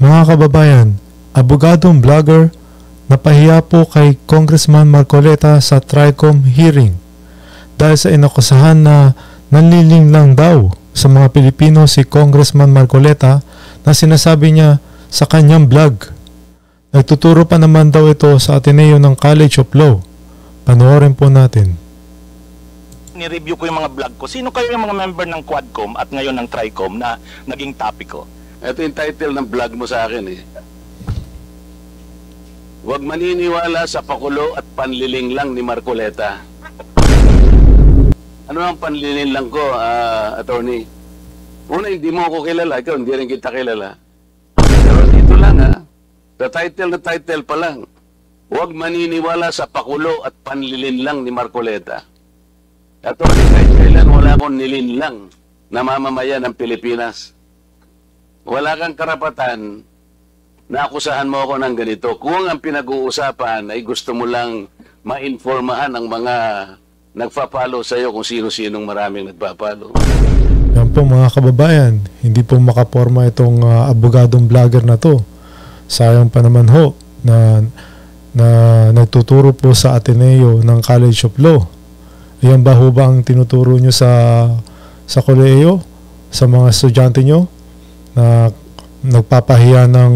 Mga kababayan, abogadong vlogger napahiya po kay Congressman Marcoleta sa TRICOM hearing dahil sa inakusahan na nanlilinglang daw sa mga Pilipino si Congressman Marcoleta na sinasabi niya sa kanyang vlog. Nagtuturo pa naman daw ito sa Ateneo ng College of Law. Panoorin po natin. Ni-review ko yung mga vlog ko. Sino kayo yung mga member ng Quadcom at ngayon ng TRICOM na naging topic ko? Ito yung title ng vlog mo sa akin eh. Huwag maniniwala sa pakulo at panlilinglang ni Marcoleta. Ano ang panlilinglang ko, attorney? Una, hindi mo ako kilala. Ikaw, hindi rin kita kilala. Pero dito lang sa title na title pa lang. Huwag maniniwala sa pakulo at panlilinlang ni Marcoleta. Attorney, kahit kailan wala akong nilinlang na mamamayan ng Pilipinas. Wala kang karapatan na akusahan mo ako ng ganito. Kung ang pinag-uusapan ay gusto mo lang ma-informahan ang mga nagpa-follow sa iyo kung sino-sinong maraming nagpa-follow. Yan po mga kababayan, hindi po makaporma itong abogadong vlogger na to. Sayang pa naman ho na nagtuturo po sa Ateneo ng College of Law. Ayan ba ho ba ang tinuturo nyo sa kolehiyo, sa mga estudyante nyo na nagpapahiya ng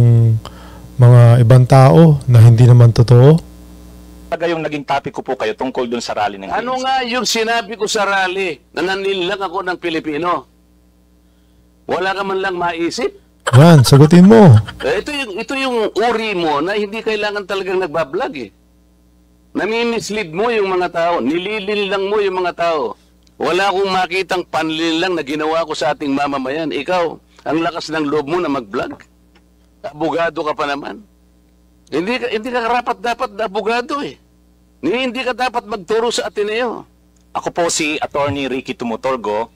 mga ibang tao na hindi naman totoo? Talaga yung naging topic ko po kayo tungkol dun sa rally ng Ano nga yung sinabi ko sa rally na nanlilang ako ng Pilipino? Wala ka man lang maisip? Yan, sagutin mo. Ito yung uri mo na hindi kailangan talagang nagbablog eh. Nami-mislead mo yung mga tao, nilililang mo yung mga tao. Wala akong makitang panlilang na ginawa ko sa ating mamamayan. Ikaw, ang lakas ng loob mo na mag-vlog. Abogado ka pa naman. Hindi ka karapat dapat na abogado eh. Hindi ka dapat magturo sa Ateneo. Ako po si Attorney Ricky Tumutorgo.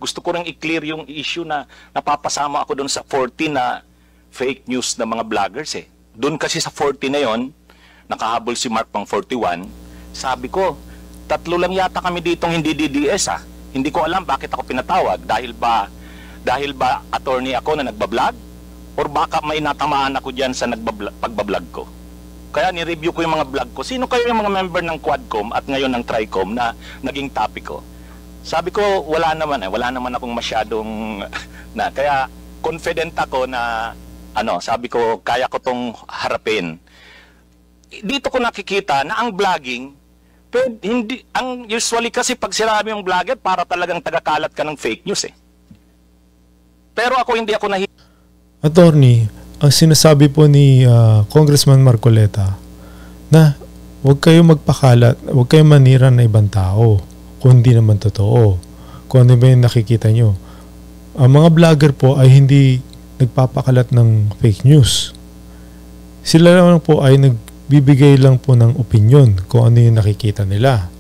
Gusto ko rin i-clear yung issue na napapasama ako doon sa 40 na fake news na mga vloggers eh. Doon kasi sa 40 na yon, nakahabol si Mark pang 41. Sabi ko, 3 lang yata kami ditong hindi DDS ah. Hindi ko alam bakit ako pinatawag. Dahil ba attorney ako na nagbablog? Or baka may natamaan ako dyan sa pagbablog ko? Kaya ni-review ko yung mga vlog ko. Sino kayo yung mga member ng Quadcom at ngayon ng TRICOM na naging topic ko? Sabi ko, wala naman akong masyadong kaya confident ako na sabi ko, kaya ko tong harapin. Dito ko nakikita na ang vlogging, usually kasi pag sinabi yung vlogger, para talagang tagakalat ka ng fake news eh. Pero hindi ako Attorney, ang sinasabi po ni Congressman Marcoleta na huwag kayong magpakalat, huwag kayong manira na ibang tao kung hindi naman totoo, kung ano ba yung nakikita nyo. Ang mga vlogger po ay hindi nagpapakalat ng fake news. Sila lang po ay nagbibigay lang po ng opinion kung ano yung nakikita nila.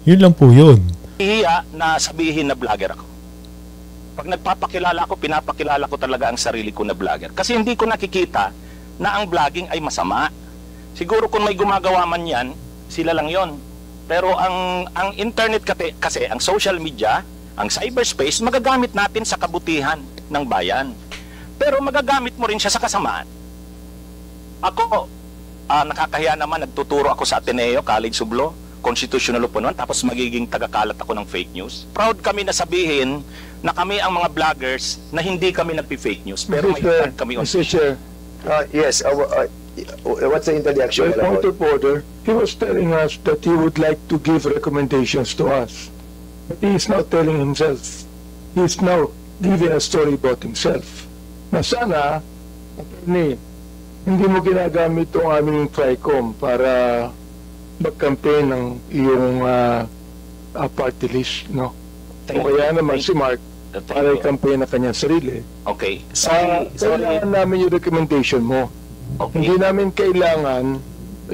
Yun lang po yun. Hiya na sabihin na vlogger ako. Pag nagpapakilala ako, pinapakilala ko talaga ang sarili ko na vlogger. Kasi hindi ko nakikita na ang vlogging ay masama. Siguro kung may gumagawa man yan, sila lang yon. Pero ang internet kasi, ang social media, ang cyberspace, magagamit natin sa kabutihan ng bayan. Pero magagamit mo rin siya sa kasamaan. Ako, nakakahiya naman, nagtuturo ako sa Ateneo, College of Law, Constitutional Law po noon, tapos magiging tagakalat ako ng fake news. Proud kami na sabihin na kami ang mga vloggers na hindi kami nagpi-fake news. Pero may tag kami on. Mr. Chair, yes, what's the interjection? Point of order, he was telling us that he would like to give recommendations to us. But he is now telling himself. He is now giving a story about himself. Na sana, attorney, hindi mo ginagamit ang aming TRICOM para mag-campaign ng iyong party list, no? O kaya naman si Mark, para i-campaign na kanyang sarili. Okay. Kailangan namin yung recommendation mo. Okay. Hindi namin kailangan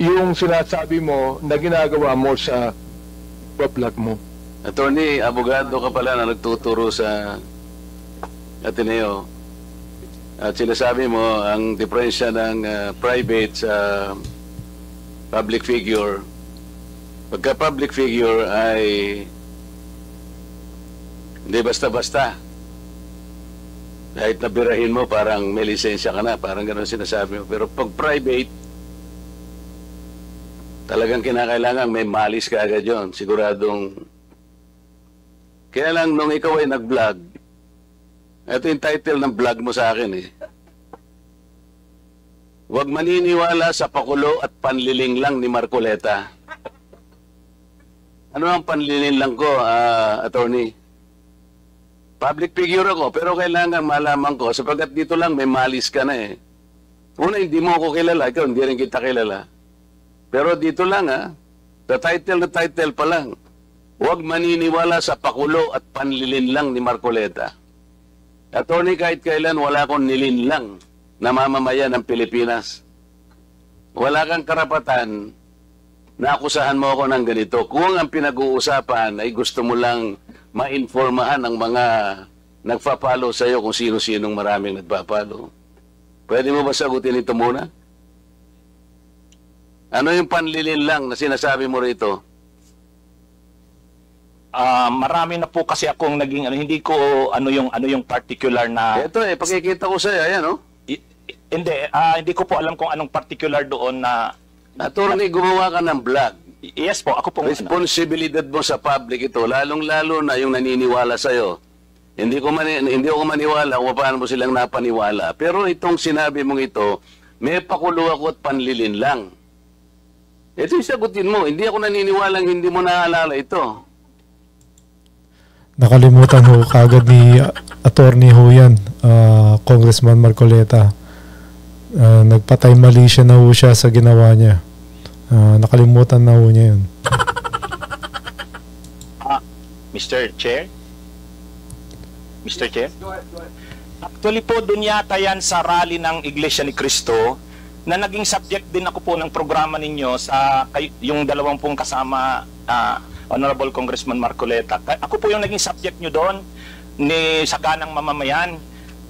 yung sinasabi mo na ginagawa mo sa vlog mo. Attorney, abogado ka pala na nagtuturo sa Ateneo. At sinasabi mo, ang diferensya ng private sa public figure, pagka public figure ay hindi basta-basta. Kahit nabirahin mo, parang may lisensya ka na, parang gano'n sinasabi mo. Pero pag private, talagang kinakailangan may malis ka agad yun. Siguradong, kaya lang nung ikaw ay nag-vlog, ito yung title ng vlog mo sa akin eh. Huwag maniniwala sa pakulo at panliling lang ni Marcoleta. Ano ang panliling lang ko, attorney? Public figure ako, pero kailangan malaman ko, sapagkat dito lang may malis ka na eh. Una, hindi mo ako kilala, ikaw hindi rin kita kilala. Pero dito lang the title pa lang. Huwag maniniwala sa pakulo at panlilin lang ni Marcoleta. Attorney, kahit kailan wala akong nilinlang na mamamayan ng Pilipinas. Wala kang karapatan na akusahan mo ako ng ganito. Kung ang pinag-uusapan ay gusto mo lang ma-informahan ang mga nagpa-follow sa iyo kung sino-sinong maraming nagpa-follow. Pwede mo ba sagutin ito muna? Ano yung panlilin lang na sinasabi mo rito? Marami na po kasi akong naging hindi ko ano yung particular na Ito pakikita ko sa iyo, ayan hindi ko po alam kung anong particular doon na attorney, gumawa ka ng vlog. yes po, ako po Responsibilidad mo sa public ito, lalong-lalo na yung naniniwala sa iyo. Hindi ako maniwala kung paano mo silang napaniwala. Pero itong sinabi mong ito, may pakulo ako at panlilin lang. Ito yung sagutin mo. Hindi ako naniniwalang hindi mo naalala ito. Nakalimutan ho kagad ni Attorney ho yan, Congressman Marcoleta. Nagpatay mali siya na ho siya sa ginawa niya. Nakalimutan na ho niya yun. Mr. Chair? Mr. Chair? Actually po, dun yata yan sa rally ng Iglesia ni Cristo na naging subject din ako po ng programa ninyo sa yung dalawang pong kasama Honorable Congressman Marcoleta. Ako po yung naging subject nyo doon ni Saganang Mamamayan.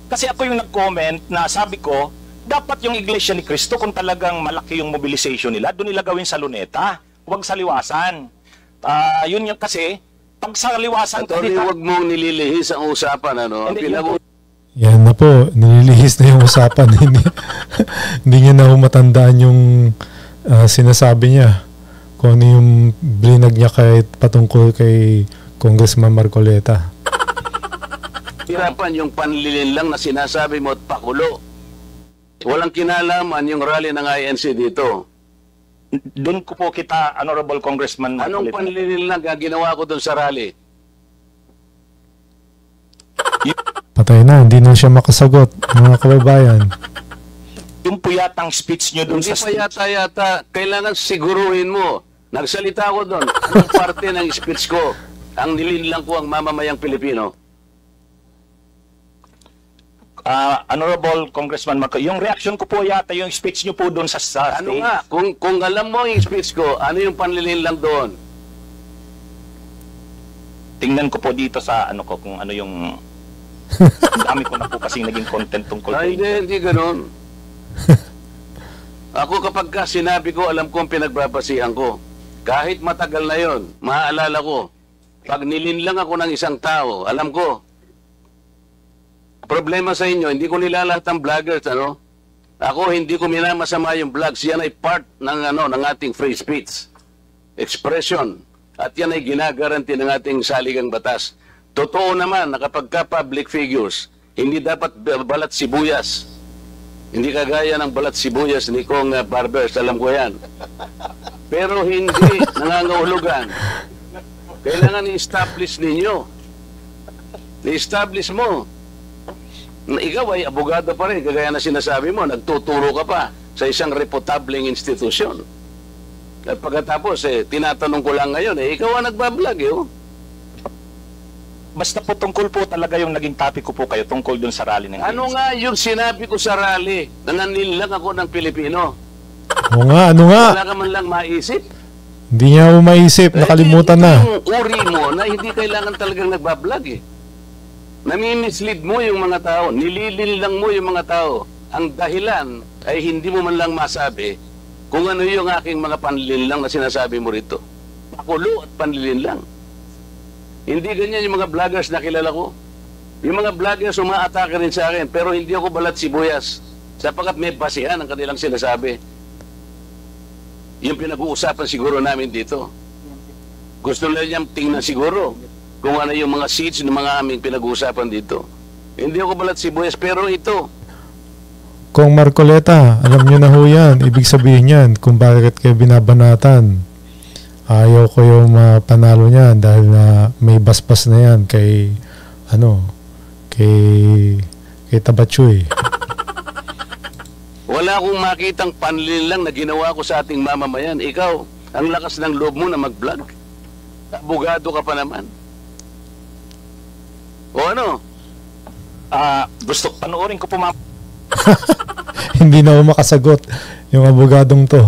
Kasi ako yung nag-comment na sabi ko, dapat yung Iglesia ni Cristo kung talagang malaki yung mobilization nila, doon nila gawin sa Luneta. Huwag sa Liwasan. Yun yung kasi, pag sa Liwasan... Attorney, huwag mong nililihis ang usapan, ano? Yan na po, nililihis na yung usapan. Hindi niya na matandaan yung sinasabi niya. Kung ano yung blinag niya patungkol kay Congressman Marcoleta. Hirapan yung panlilin lang na sinasabi mo at pakulo. Walang kinalaman yung rally ng INC dito. Doon ko po kita, Honorable Congressman Marcoleta. Anong panlilin lang ang ginawa ko doon sa rally? Patay na, hindi na siya makasagot, mga kababayan. Yung po yatang speech nyo doon Hindi sa pa yata, kailangan siguruhin mo. Nagsalita ko doon. Anong parte ng speech ko? Ang nilinlang ko ang mamamayang Pilipino. Honorable Congressman Marcoleta, yung reaction ko po yata yung speech nyo po doon sa Ano stage. nga? Kung alam mo yung speech ko, ano yung panlilinlang doon? Tingnan ko po dito sa ano ko kung ano yung dami ko na po kasing naging content tungkol sa Hindi ganoon. Ako kapag sinabi ko, alam ko ang pinagbabasihan ko. Kahit matagal na yon, maaalala ko. Pag nilinlang ako ng isang tao, alam ko. Problema sa inyo, hindi ko nilalahat ang vloggers, ano? Ako, hindi ko minamasama yung vlogs. Yan ay part ng ating free speech. Expression. At yan ay ginagaranti ng ating saligang batas. Totoo naman na kapag ka-public figures, hindi dapat balat sibuyas. Hindi kagaya ng balat sibuyas ni Kong Barbers, alam ko yan. Pero hindi nangangahulugan. Kailangan i-establish ninyo. I-establish mo. Ikaw ay abogado pa rin, kagaya na sinasabi mo, nagtuturo ka pa sa isang reputableng institusyon. At pagkatapos, tinatanong ko lang ngayon, ikaw ang nagbablog, Basta po tungkol po talaga yung naging topic ko po kayo tungkol dun sa rally ng Ano nga yung sinabi ko sa rally na nanilang ako ng Pilipino? Oo nga, ano nga? Wala ka man lang maisip? Hindi niya ako maisip, nakalimutan na. Yung uri mo na hindi kailangan talagang nagbablog Nami-mislead mo yung mga tao, nililin lang mo yung mga tao. Ang dahilan ay hindi mo man lang masabi kung ano yung aking mga panlilin lang na sinasabi mo rito. Pakulo at panlilin lang. Hindi ganyan yung mga vloggers na kilala ko. Yung mga vloggers umaatake rin sa akin, pero hindi ako balat sibuyas. Sapagkat may basihan ang kanilang sinasabi. Yung pinag-uusapan siguro namin dito. Gusto nila niyang tingnan siguro kung ano yung mga seats ng mga aming pinag-uusapan dito. Hindi ako balat sibuyas, pero ito. Kung Marcoleta, alam nyo na ho yan. Ibig sabihin yan kung bakit kayo binabanatan. Ayaw ko yung panalo niyan dahil na may basbas na yan kay Tabachoy. Wala akong makitang panlil lang na ginawa ko sa ating mamamayan. Ikaw, ang lakas ng loob mo na mag-vlog. Abogado ka pa naman. O ano? Gusto, panoorin ko po Hindi na ako makasagot yung abogadong to.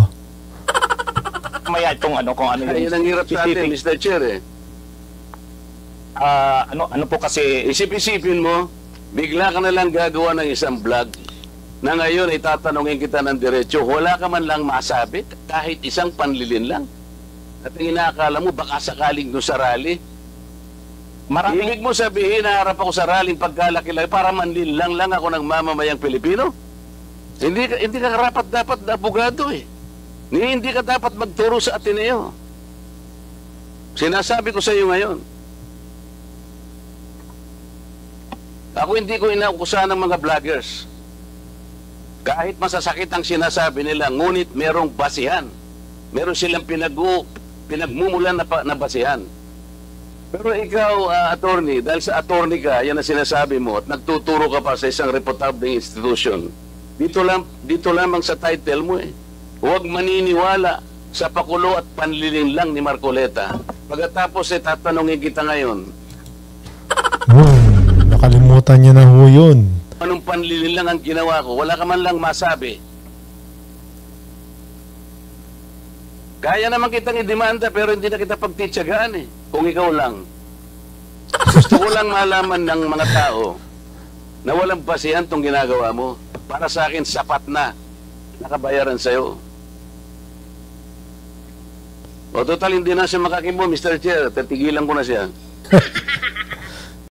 mamaya itong kung ano Ay, yun ang hirap sa atin, Mr. Chair eh. ano po kasi, Isip-isipin mo, bigla ka na lang gagawa ng isang vlog na ngayon ay tatanungin kita ng diretso, wala ka man lang masabi, kahit isang panlilin lang. At ang inaakala mo, baka sakaling doon sa rally. Ibig mo sabihin, naharap ako sa rallying pagkalaki-laki para manlil lang ako ng mamamayang Pilipino? Hindi ka karapat dapat na abogado eh. Hindi ka dapat magturo sa Ateneo. Sinasabi ko sa iyo ngayon. Ako hindi ko inaukusahan ng mga vloggers. Kahit masasakit ang sinasabi nila, ngunit merong basihan. Meron silang pinagmumulan na basihan. Pero ikaw, attorney, dahil sa attorney ka, yan ang sinasabi mo, at nagtuturo ka pa sa isang reputabling institution, dito lamang sa title mo eh. Huwag maniniwala sa pakulo at panliling lang ni Marcoleta. Pagkatapos tatanungin kita ngayon, Nakalimutan niya na ho yun. anong panliling lang ang ginawa ko? Wala ka man lang masabi. Kaya naman kitang idemanda pero hindi na kita pagtitsagaan eh. Kung ikaw lang. Gusto ko lang malaman ng mga tao na walang basihan tong ginagawa mo. Para sa akin, sapat na. Nakabayaran sa'yo. O total, hindi na siya makakimbo, Mr. Chair. Tatigilan ko na siya.